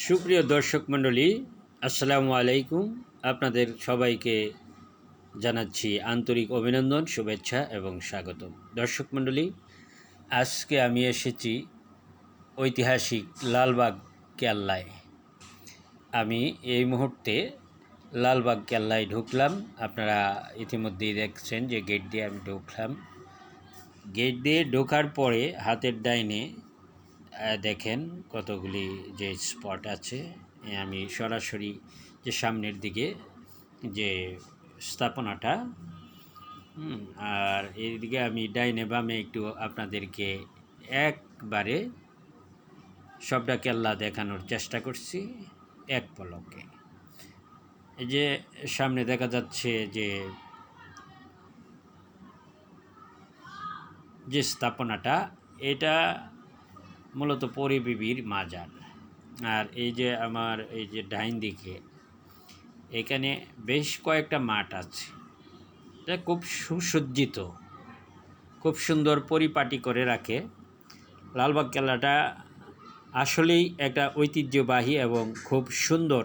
সুপ্রিয় দর্শক মণ্ডলী, আসসালামু আলাইকুম। আপনাদের সবাইকে জানাচ্ছি আন্তরিক অভিনন্দন, শুভেচ্ছা এবং স্বাগতম। দর্শক মণ্ডলী, আজকে আমি এসেছি ঐতিহাসিক লালবাগ কেল্লায়। আমি এই মুহূর্তে লালবাগ কেল্লায় ঢুকলাম। আপনারা ইতিমধ্যেই দেখছেন যে গেট দিয়ে আমি ঢুকলাম। গেট দিয়ে ঢোকার পরে হাতের ডাইনে দেখেন কতগুলি যে স্পট আছে। আমি সরাসরি যে সামনের দিকে যে স্থাপনাটা, আর এইদিকে আমি ডাইনে বামে একটু আপনাদেরকে একবারে সবটা কেল্লা দেখানোর চেষ্টা করছি এক পলকে। এই যে সামনে দেখা যাচ্ছে যে স্থাপনাটা, এটা মূলত পরী বিবির মাজার। আর এই যে আমার এই যে ডাইন দিকে এখানে বেশ কয়েকটা মাঠ আছে, এটা খুব সুসজ্জিত, খুব সুন্দর পরিপাটি করে রাখে। লালবাগ কেল্লাটা আসলেই একটা ঐতিহ্যবাহী এবং খুব সুন্দর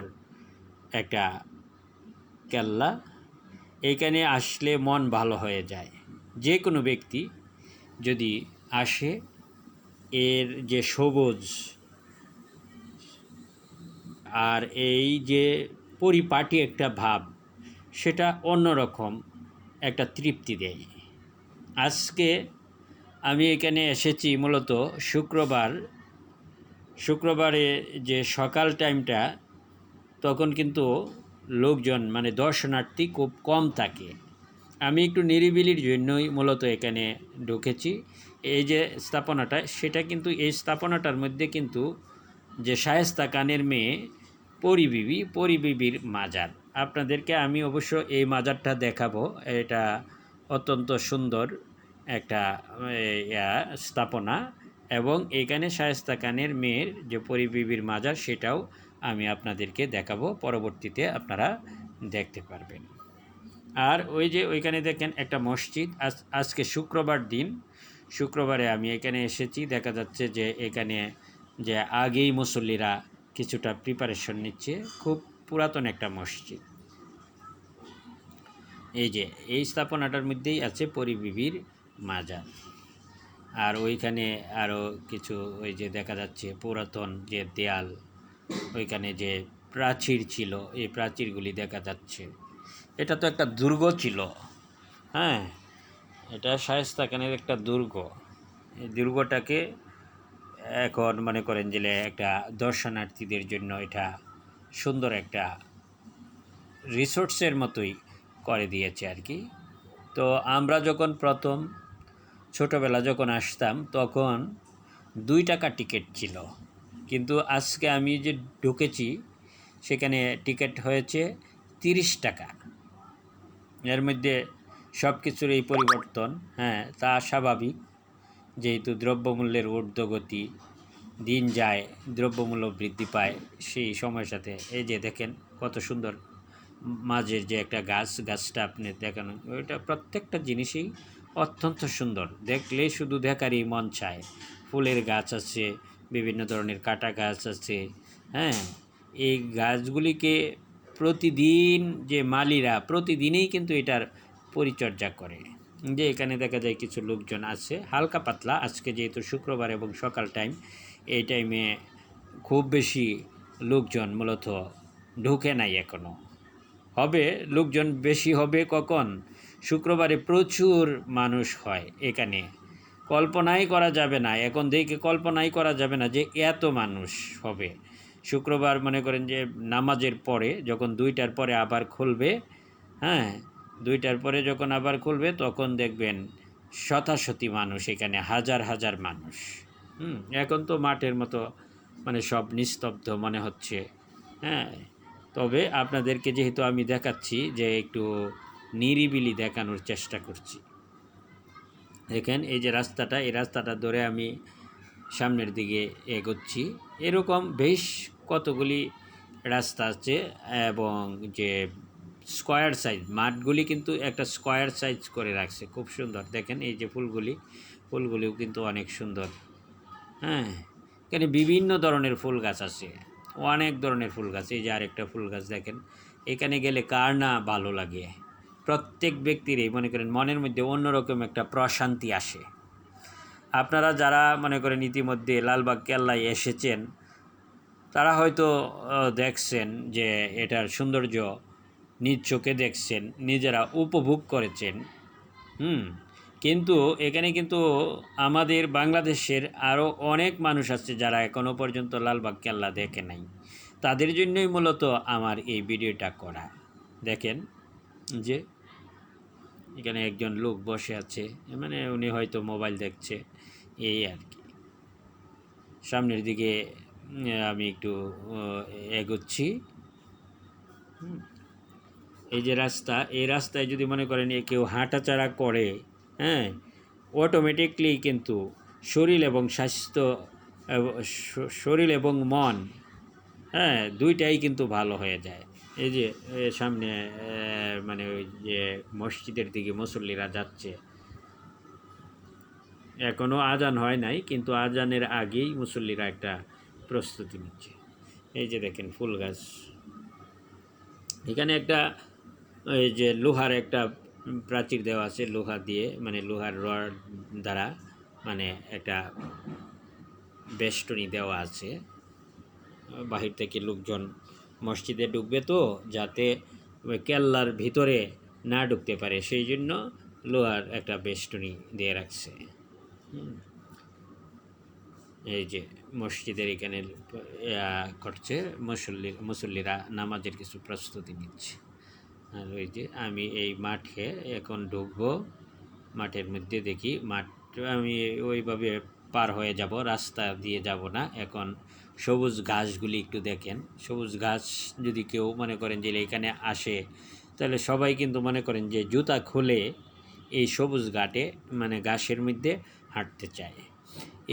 একটা কেল্লা। এখানে আসলে মন ভালো হয়ে যায়। যে কোনো ব্যক্তি যদি আসে, এর যে সবুজ আর এই যে পরিপাটি একটা ভাব, সেটা অন্যরকম একটা তৃপ্তি দেয়। আজকে আমি এখানে এসেছি মূলত শুক্রবারে যে সকাল টাইমটা, তখন কিন্তু লোকজন মানে দর্শনার্থী খুব কম থাকে। আমি একটু নিরিবিলির জন্যই মূলত এখানে ঢুকেছি। এই যে স্থাপনাটা, সেটা কিন্তু এই স্থাপনাটার মধ্যে কিন্তু যে শায়েস্তা খানের মেয়ে পরী বিবির মাজার, আপনাদেরকে আমি অবশ্য এই মাজারটা দেখাবো। এটা অত্যন্ত সুন্দর একটা স্থাপনা, এবং এখানে শায়েস্তা খানের মেয়ের যে পরী বিবির মাজার, সেটাও আমি আপনাদেরকে দেখাবো। পরবর্তীতে আপনারা দেখতে পারবেন। আর ওই যে ওইখানে দেখেন একটা মসজিদ। আজকে শুক্রবার দিন, শুক্রবারে আমি এখানে এসেছি। দেখা যাচ্ছে যে এখানে যে আগেই মুসল্লিরা কিছুটা প্রিপারেশন নিচ্ছে। খুব পুরাতন একটা মসজিদ। এই যে এই স্থাপনাটার মধ্যেই আছে পরী বিবির মাজার। আর ওইখানে আরও কিছু ওই যে দেখা যাচ্ছে পুরাতন যে দেয়াল, ওইখানে যে প্রাচীর ছিল, এই প্রাচীরগুলি দেখা যাচ্ছে। এটা তো একটা দুর্গ ছিল, হ্যাঁ, এটা শায়েস্তা খানের একটা দুর্গ। এই দুর্গটাকে এখন মনে করেন যে একটা দর্শনার্থীদের জন্য এটা সুন্দর একটা রিসোর্টসের মতোই করে দিয়েছে আর কি। তো আমরা যখন প্রথম ছোটোবেলা যখন আসতাম, তখন 2 টাকা টিকিট ছিল, কিন্তু আজকে আমি যে ঢুকেছি সেখানে টিকিট হয়েছে 30 টাকা। এর মধ্যে সব কিছুর এই পরিবর্তন, হ্যাঁ, তা স্বাভাবিক, যেহেতু দ্রব্যমূল্যের ঊর্ধ্বগতি, দিন যায় দ্রব্যমূল্য বৃদ্ধি পায়, সেই সময়ের সাথে। এই যে দেখেন কত সুন্দর মাঝের যে একটা গাছটা আপনি দেখানো, ওইটা প্রত্যেকটা জিনিসই অত্যন্ত সুন্দর, দেখলে শুধু দেখারই মন চায়। ফুলের গাছ আছে, বিভিন্ন ধরনের কাটা গাছ আছে, হ্যাঁ। এই গাছগুলিকে প্রতিদিন যে মালিরা প্রতিদিনই কিন্তু এটার পরিচর্যা করে। যে এখানে দেখা যায় কিছু লোকজন আছে হালকা পাতলা। আজকে যেহেতু শুক্রবার এবং সকাল টাইম, এই টাইমে খুব বেশি লোকজন মূলত ঢুকে নাই এখনও। হবে, লোকজন বেশি হবে কখন? শুক্রবারে প্রচুর মানুষ হয় এখানে, কল্পনাই করা যাবে না। এখন দেখে কল্পনাই করা যাবে না যে এত মানুষ হবে। শুক্রবার মনে করেন যে নামাজের পরে, যখন 2টার পরে আবার খুলবে, হ্যাঁ, 2টার পরে যখন আবার খুলবে, তখন দেখবেন শতাশতি মানুষ এখানে, হাজার হাজার মানুষ। এখন তো মাঠের মতো মানে সব নিস্তব্ধ মনে হচ্ছে, হ্যাঁ। তবে আপনাদেরকে যেহেতু আমি দেখাচ্ছি, যে একটু নিরিবিলি দেখানোর চেষ্টা করছি। দেখেন এই যে রাস্তাটা, এই রাস্তাটা ধরে আমি সামনের দিকে এগোচ্ছি। এরকম বেশ কতগুলি রাস্তা আছে, এবং যে স্কোয়ার সাইজ মাঠগুলি কিন্তু একটা স্কোয়ার সাইজ করে রাখছে, খুব সুন্দর। দেখেন এই যে ফুলগুলিও কিন্তু অনেক সুন্দর, হ্যাঁ। এখানে বিভিন্ন ধরনের ফুল গাছ আছে, অনেক ধরনের ফুল গাছ। এই যে আরেকটা ফুল গাছ দেখেন, এখানে গেলে কার না ভালো লাগে। প্রত্যেক ব্যক্তিরই মনে করেন মনের মধ্যে অন্যরকম একটা প্রশান্তি আসে। আপনারা যারা মনে করেন ইতিমধ্যে লালবাগ কেল্লায় এসেছেন, তারা হয়তো দেখছেন যে এটার সৌন্দর্য নিজ চোখে দেখছেন, নিজেরা উপভোগ করেছেন। কিন্তু এখানে কিন্তু আমাদের বাংলাদেশের আরও অনেক মানুষ আছে যারা এখনও পর্যন্ত লালবাগ কেল্লা দেখে নাই। তাদের জন্যই মূলত আমার এই ভিডিওটা করা। দেখেন যে এখানে একজন লোক বসে আছে, মানে উনি হয়তো মোবাইল দেখছে, এই আর কি। সামনের দিকে আমি একটু এগোচ্ছি। এই যে রাস্তা, এই রাস্তায় যদি মনে করেন কেউ হাঁটাচলা করে, হ্যাঁ, অটোমেটিকলি কিন্তু শরীর এবং স্বাস্থ্য, শরীর এবং মন, হ্যাঁ, দুইটাই কিন্তু ভালো হয়ে যায়। এই যে সামনে মানে ওই যে মসজিদের দিকে মুসল্লিরা যাচ্ছে, এখনও আজান হয় নাই, কিন্তু আজানের আগেই মুসল্লিরা একটা প্রস্তুতি নিচ্ছে। এই যে দেখেন ফুল গাছ, এখানে একটা এই যে লোহার একটা প্রাচীর দেওয়া আছে, লোহা দিয়ে, মানে লোহার রড দ্বারা মানে একটা বেষ্টনী দেওয়া আছে। বাহির থেকে লোকজন মসজিদে ঢুকবে তো, যাতে কেল্লার ভিতরে না ঢুকতে পারে, সেই জন্য লোহার একটা বেষ্টনী দিয়ে রাখছে। এই যে মসজিদের এখানে করছে, মুসল্লিরা নামাজের কিছু প্রস্তুতি নিচ্ছে। আর ওই যে আমি এই মাঠে এখন ঢুকবো, মাঠের মধ্যে দেখি মাঠ, আমি ওইভাবে পার হয়ে যাব, রাস্তা দিয়ে যাব না। এখন সবুজ ঘাসগুলি একটু দেখেন, সবুজ ঘাস যদি কেউ মনে করেন যে এখানে আসে, তাহলে সবাই কিন্তু মনে করেন যে জুতা খুলে এই সবুজ ঘাটে মানে ঘাসের মধ্যে হাঁটতে চায়।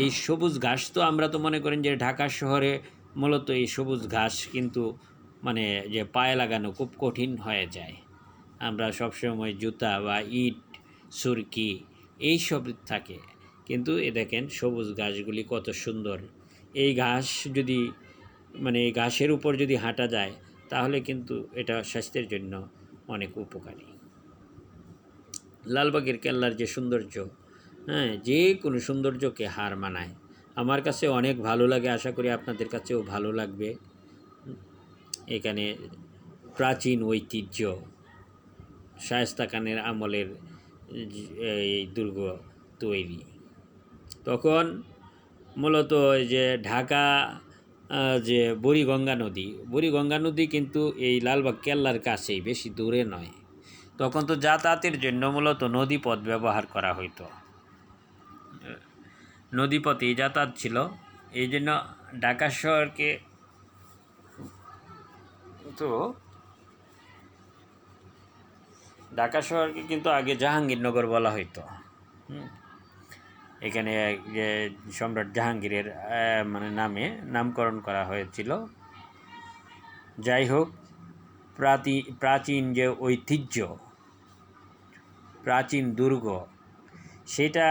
এই সবুজ ঘাস তো আমরা তো মনে করেন যে ঢাকা শহরে মূলত এই সবুজ ঘাস কিন্তু মানে যে পায়ে লাগানো খুব কঠিন হয়ে যায়। আমরা সবসময় জুতা বা ইট, সুরকি এইসব থাকে, কিন্তু এ দেখেন সবুজ ঘাসগুলি কত সুন্দর। এই ঘাস যদি মানে এই ঘাসের উপর যদি হাঁটা যায়, তাহলে কিন্তু এটা স্বাস্থ্যের জন্য অনেক উপকারী। লালবাগের কেল্লার যে সৌন্দর্য, হ্যাঁ, যে কোনো সৌন্দর্যকে হার মানায়। আমার কাছে অনেক ভালো লাগে, আশা করি আপনাদের কাছেও ভালো লাগবে। এখানে প্রাচীন ঐতিহ্য, শায়েস্তা খানের আমলের এই দুর্গ তৈরি। তখন মূলত যে ঢাকা যে বুড়িগঙ্গা নদী কিন্তু এই লালবাগ কেল্লার কাছেই, বেশি দূরে নয়। তখন তো যাতায়াতের জন্য মূলত নদীপথ ব্যবহার করা হইতো, নদীপথেই যাতায়াত ছিল। এই জন্য ঢাকা শহরকে কিন্তু আগে জাহাঙ্গীরনগর বলা হইতো। এখানে যে সম্রাট জাহাঙ্গীরের মানে নামে নামকরণ করা হয়েছিল। যাই হোক, প্রাচীন যে ঐতিহ্য, প্রাচীন দুর্গ, সেটা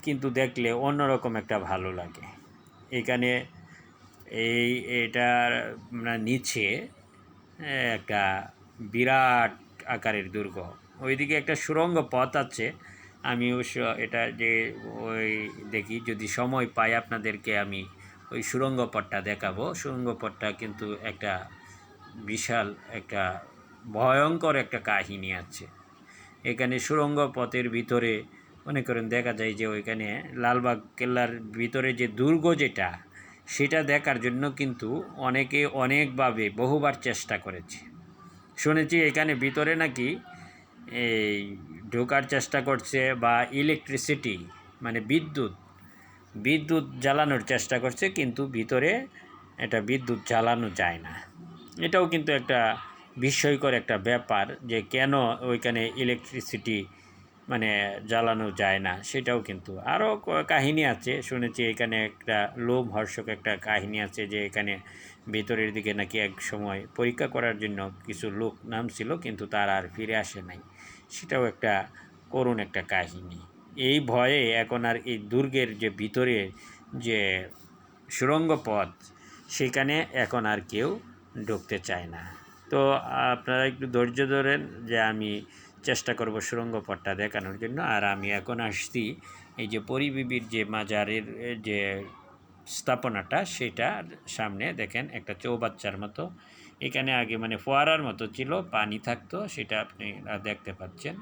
কিন্তু দেখলে অন্যরকম একটা ভালো লাগে। এখানে এটার নিচে একটা বিরাট আকারের দুর্গ, ওইদিকে একটা সুড়ঙ্গ পথ আছে। আমি অবশ্য এটা যে ওই দেখি, যদি সময় পাই আপনাদেরকে আমি ওই সুড়ঙ্গ পথটা দেখাবো। সুড়ঙ্গ পথটা কিন্তু একটা বিশাল একটা ভয়ঙ্কর একটা কাহিনী আছে। এখানে সুড়ঙ্গ পথের ভিতরে মনে করেন দেখা যায় যে ওইখানে লালবাগ কেল্লার ভিতরে যে দুর্গ যেটা, সেটা দেখার জন্য কিন্তু অনেকে অনেকভাবে বহুবার চেষ্টা করেছে। শুনেছি এখানে ভিতরে নাকি এই ঢোকার চেষ্টা করছে, বা ইলেকট্রিসিটি মানে বিদ্যুৎ জ্বালানোর চেষ্টা করছে, কিন্তু ভিতরে এটা বিদ্যুৎ জ্বালানো যায় না। এটাও কিন্তু একটা বিস্ময়কর একটা ব্যাপার, যে কেন ওইখানে ইলেকট্রিসিটি মানে জ্বালানো যায় না, সেটাও কিন্তু আরও কাহিনী আছে। শুনেছি এখানে একটা লোমহর্ষক একটা কাহিনী আছে, যে এখানে ভিতরের দিকে নাকি এক সময় পরীক্ষা করার জন্য কিছু লোক নামছিল, কিন্তু তারা আর ফিরে আসে নাই। সেটাও একটা করুণ একটা কাহিনী। এই ভয়ে এখন আর এই দুর্গের যে ভিতরে যে সুড়ঙ্গ পথ, সেখানে এখন আর কেউ ঢুকতে চায় না। তো আপনারা একটু ধৈর্য ধরেন, যে আমি চেষ্টা করব সুড়ঙ্গ পথটা দেখানোর জন্য। আর আমি এখন আসছি এই যে পরিবিবির যে মাজারের যে স্থাপনাটা, সেটার সামনে দেখেন একটা চৌবাচ্চার মতো, এখানে আগে মানে ফোয়ারার মতো ছিল, পানি থাকতো, সেটা আপনি দেখতে পাচ্ছেন।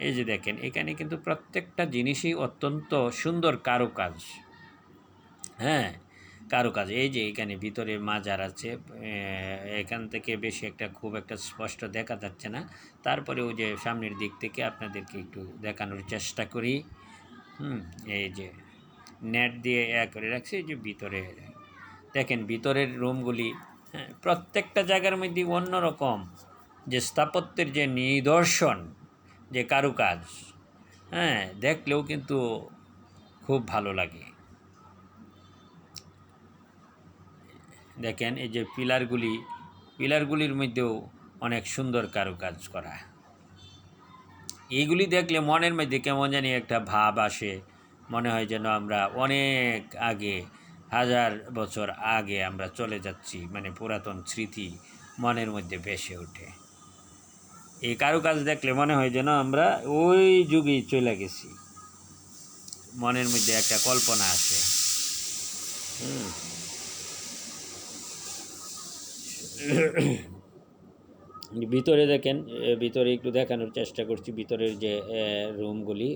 এই যে দেখেন, এখানে কিন্তু প্রত্যেকটা জিনিসই অত্যন্ত সুন্দর কারুকাজ। হ্যাঁ, কারুকাজ। এই যে এখানে ভিতরে মাজার আছে, এখান থেকে বেশি একটা খুব একটা স্পষ্ট দেখা যাচ্ছে না, তারপরে ওই যে সামনের দিক থেকে আপনাদেরকে একটু দেখানোর চেষ্টা করি। এই যে নেট দিয়ে করে রাখছি, এই যে ভিতরে দেখেন ভিতরের রুমগুলি, হ্যাঁ, প্রত্যেকটা জায়গার মধ্যে অন্যরকম যে স্থাপত্যের যে নিদর্শন, যে কারুকাজ, হ্যাঁ, দেখলেও কিন্তু খুব ভালো লাগে। দেখেন এই যে পিলারগুলির মধ্যেও অনেক সুন্দর কারুকাজ করা। এইগুলি দেখলে মনের মধ্যে কেমন জানি একটা ভাব আসে, মনে হয় যেন আমরা অনেক আগে, 1000 বছর আগে আমরা চলে যাচ্ছি, মানে পুরাতন স্মৃতি মনের মধ্যে ভেসে ওঠে। এই কারুকাজ দেখলে মনে হয় যেন আমরা ওই যুগেই চলে গেছি, মনের মধ্যে একটা কল্পনা আসে। ভিতরে দেখেন, ভিতরে একটু দেখানোর চেষ্টা করছি, ভিতরের যে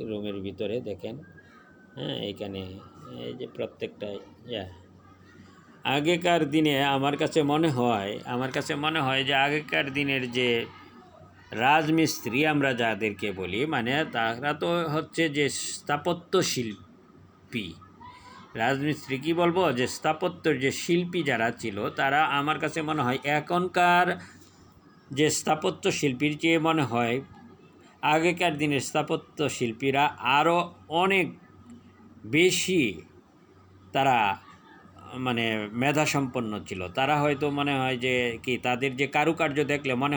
রুমের ভিতরে দেখেন, হ্যাঁ, এখানে এই যে প্রত্যেকটা আগেকার দিনে আমার কাছে মনে হয় যে আগেকার দিনের যে রাজমিস্ত্রি আমরা যাদেরকে বলি, মানে তারা তো হচ্ছে যে স্থাপত্য শিল্পী। রাজমিস্ত্রি কি বলবো, যে স্থাপত্যের যে শিল্পী যারা ছিল, তারা আমার কাছে মনে হয় এখনকার যে স্থাপত্য শিল্পীর চেয়ে মনে হয় আগেকার দিনের স্থাপত্য শিল্পীরা আরও অনেক বেশি তারা মানে মেধাসম্পন্ন ছিল। তারা হয়তো মনে হয় যে কি, তাদের যে কারুকার্য দেখলে মনে